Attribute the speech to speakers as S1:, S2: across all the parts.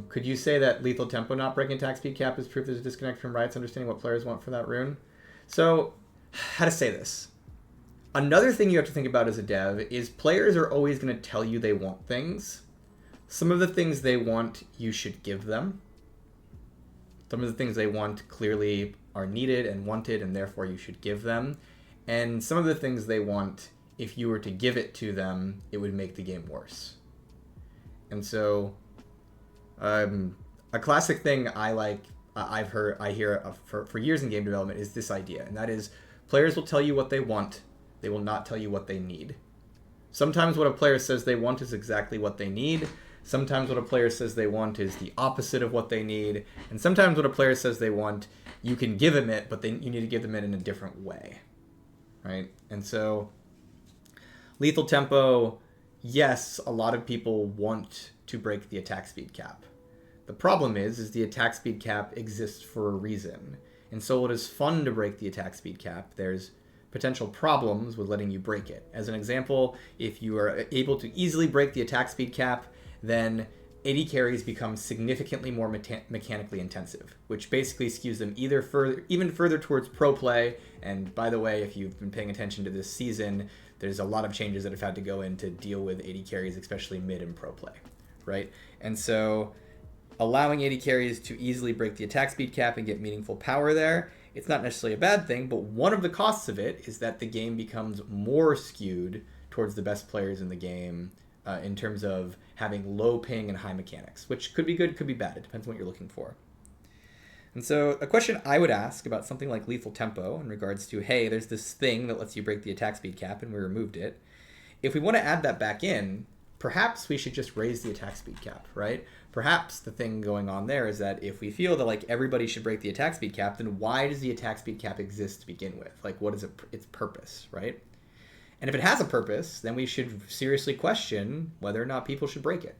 S1: Could you say that lethal tempo not breaking attack speed cap is proof there's a disconnect from Riot's understanding what players want for that rune? So, how to say this? Another thing you have to think about as a dev is players are always going to tell you they want things. Some of the things they want, you should give them. Some of the things they want clearly are needed and wanted, and therefore you should give them. And some of the things they want, if you were to give it to them, it would make the game worse. And so, a classic thing I hear for years in game development is this idea, and that is players will tell you what they want, they will not tell you what they need. Sometimes what a player says they want is exactly what they need. Sometimes what a player says they want is the opposite of what they need. And sometimes what a player says they want, you can give them it, but you need to give them it in a different way. Right? And so, lethal tempo, yes, a lot of people want to break the attack speed cap. The problem is the attack speed cap exists for a reason. And so it is fun to break the attack speed cap. There's potential problems with letting you break it. As an example, if you are able to easily break the attack speed cap, then AD carries become significantly more mechanically intensive, which basically skews them even further towards pro play. And by the way, if you've been paying attention to this season, there's a lot of changes that have had to go in to deal with AD carries, especially mid and pro play, right? And so allowing AD carries to easily break the attack speed cap and get meaningful power there, it's not necessarily a bad thing, but one of the costs of it is that the game becomes more skewed towards the best players in the game in terms of having low ping and high mechanics, which could be good, could be bad. It depends on what you're looking for. And so a question I would ask about something like lethal tempo in regards to, hey, there's this thing that lets you break the attack speed cap and we removed it. If we want to add that back in, perhaps we should just raise the attack speed cap, right? Perhaps the thing going on there is that if we feel that like everybody should break the attack speed cap, then why does the attack speed cap exist to begin with? Like, what is its purpose, right? And if it has a purpose, then we should seriously question whether or not people should break it.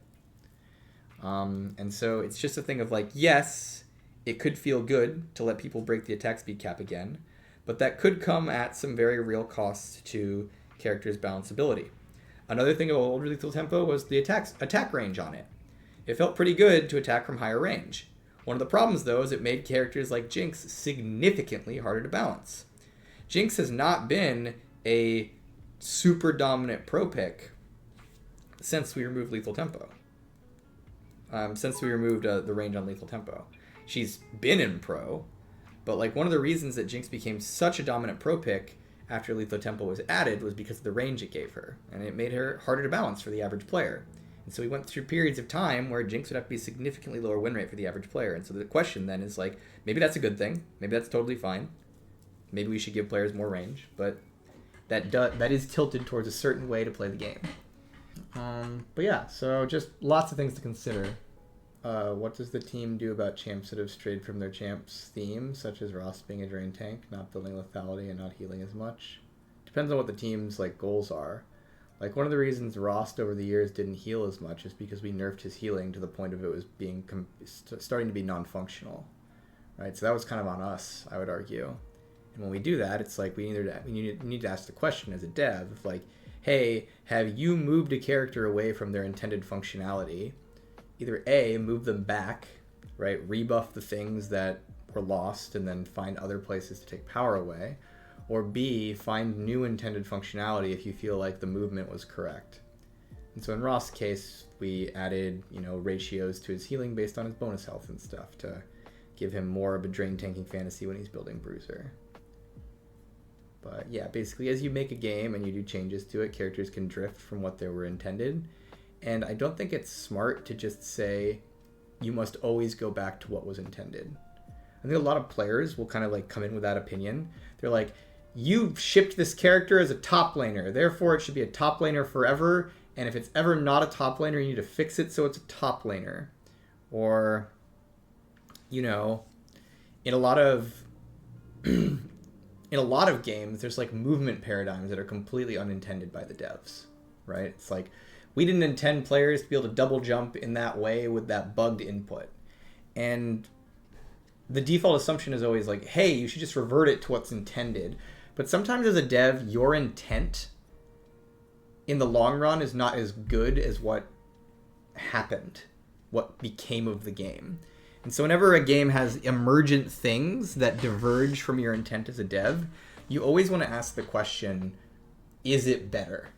S1: And so it's just a thing of like, yes, it could feel good to let people break the attack speed cap again, but that could come at some very real costs to characters' balanceability. Another thing of old lethal tempo was the attack range on it. It felt pretty good to attack from higher range. One of the problems, though, is it made characters like JINX significantly harder to balance. JINX has not been a super dominant pro pick since we removed lethal tempo. Since we removed the range on lethal tempo. She's been in pro, but like one of the reasons that JINX became such a dominant pro pick after lethal tempo was added was because of the range it gave her, and it made her harder to balance for the average player. And so we went through periods of time where JINX would have to be a significantly lower win rate for the average player. And so the question then is like, maybe that's a good thing. Maybe that's totally fine. Maybe we should give players more range, but that is tilted towards a certain way to play the game. But yeah, so just lots of things to consider. What does the team do about champs that have strayed from their champs theme, such as RHAAST being a drain tank, not building lethality and not healing as much? Depends on what the team's like goals are. Like one of the reasons RHAAST over the years didn't heal as much is because we nerfed his healing to the point of it was being starting to be non-functional, right? So that was kind of on us, I would argue. And when we do that, it's like we need to ask the question as a dev of like, hey, have you moved a character away from their intended functionality? Either A, move them back, right? Rebuff the things that were lost and then find other places to take power away. Or B, find new intended functionality if you feel like the movement was correct. And so in Ross's case, we added, ratios to his healing based on his bonus health and stuff to give him more of a drain tanking fantasy when he's building Bruiser. But yeah, basically as you make a game and you do changes to it, characters can drift from what they were intended. And I don't think it's smart to just say you must always go back to what was intended. I think a lot of players will kind of like come in with that opinion. They're like, you shipped this character as a top laner, therefore it should be a top laner forever, and if it's ever not a top laner, you need to fix it so it's a top laner. Or, in a lot of games, there's like movement paradigms that are completely unintended by the devs, right? It's like, we didn't intend players to be able to double jump in that way with that bugged input. And the default assumption is always like, hey, you should just revert it to what's intended. But sometimes as a dev, your intent in the long run is not as good as what happened. what became of the game. And so whenever a game has emergent things that diverge from your intent as a dev, you always want to ask the question, is it better?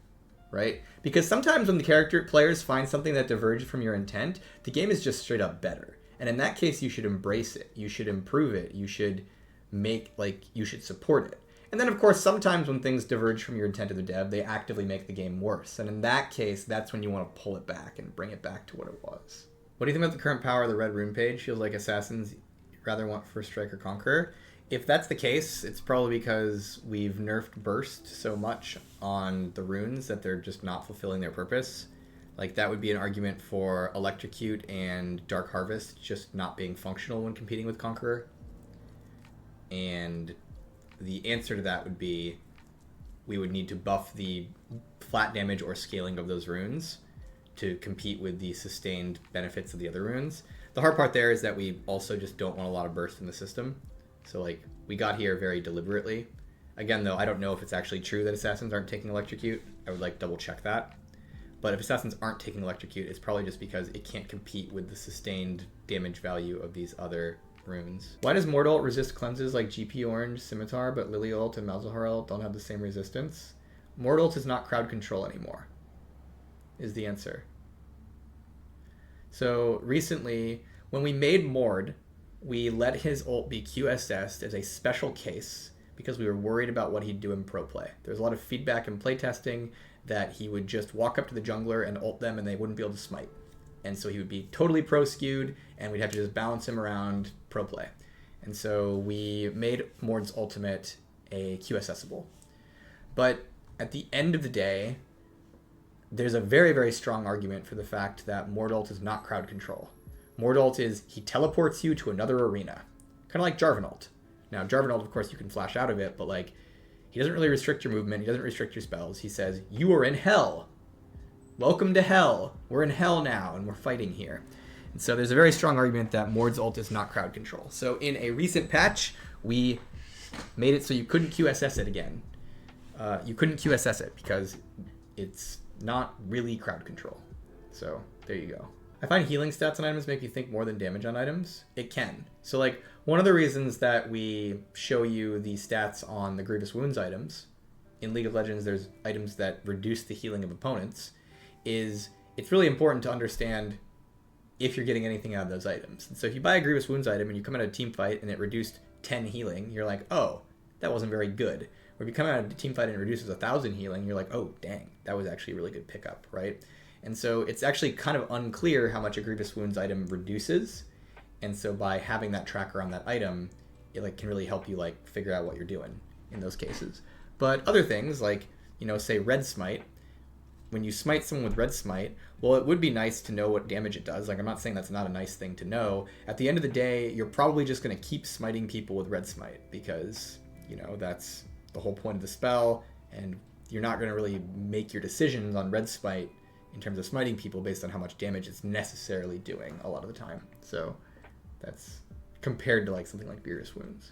S1: Right? Because sometimes when the players find something that diverges from your intent, the game is just straight up better. And in that case, you should embrace it. You should improve it. You should you should support it. And then, of course, sometimes when things diverge from your intent as a dev, they actively make the game worse. And in that case, that's when you want to pull it back and bring it back to what it was. What do you think about the current power of the red rune page? Feels like assassins rather want First Strike or Conqueror. If that's the case, it's probably because we've nerfed burst so much on the runes that they're just not fulfilling their purpose. Like, that would be an argument for Electrocute and Dark Harvest just not being functional when competing with Conqueror. And the answer to that would be we would need to buff the flat damage or scaling of those runes to compete with the sustained benefits of the other runes. The hard part there is that we also just don't want a lot of burst in the system. So, like, we got here very deliberately. Again, though, I don't know if it's actually true that assassins aren't taking Electrocute. I would, like, double check that. But if assassins aren't taking Electrocute, it's probably just because it can't compete with the sustained damage value of these other runes. Why does MORDE ult resist cleanses like GP Orange, Scimitar, but Lily ult and Malzahar ult don't have the same resistance? MORDE ult is not crowd control anymore, is the answer. So recently, when we made MORDE, we let his ult be QSS'd as a special case because we were worried about what he'd do in pro play. There's a lot of feedback in playtesting that he would just walk up to the jungler and ult them and they wouldn't be able to smite. And so he would be totally pro skewed and we'd have to just balance him around pro play. And so we made MORDE's ultimate a QSSable. But at the end of the day, there's a very, very strong argument for the fact that MORDE ult is not crowd control. MORDE ult is he teleports you to another arena. Kind of like Jarvan ult. Now, Jarvan ult, of course, you can flash out of it, but like, he doesn't really restrict your movement. He doesn't restrict your spells. He says, you are in hell. Welcome to hell. We're in hell now, and we're fighting here. And so there's a very strong argument that MORDE's ult is not crowd control. So in a recent patch, we made it so you couldn't QSS it again. You couldn't QSS it because it's not really crowd control. So there you go. I find healing stats on items make you think more than damage on items. It can. So like one of the reasons that we show you the stats on the Grievous Wounds items, in League of Legends there's items that reduce the healing of opponents, is it's really important to understand if you're getting anything out of those items. And so if you buy a Grievous Wounds item and you come out of a team fight and it reduced 10 healing, you're like, oh, that wasn't very good. Or if you come out of a team fight and it reduces 1,000 healing, you're like, oh, dang, that was actually a really good pickup, right? And so it's actually kind of unclear how much a Grievous Wounds item reduces. And so by having that tracker on that item, it like can really help you like figure out what you're doing in those cases. But other things like, you know, say Red Smite, when you smite someone with Red Smite, well, it would be nice to know what damage it does. Like, I'm not saying that's not a nice thing to know. At the end of the day, you're probably just going to keep smiting people with Red Smite because, you know, that's the whole point of the spell. And you're not going to really make your decisions on Red Smite in terms of smiting people based on how much damage it's necessarily doing a lot of the time. So that's compared to like something like Grievous Wounds.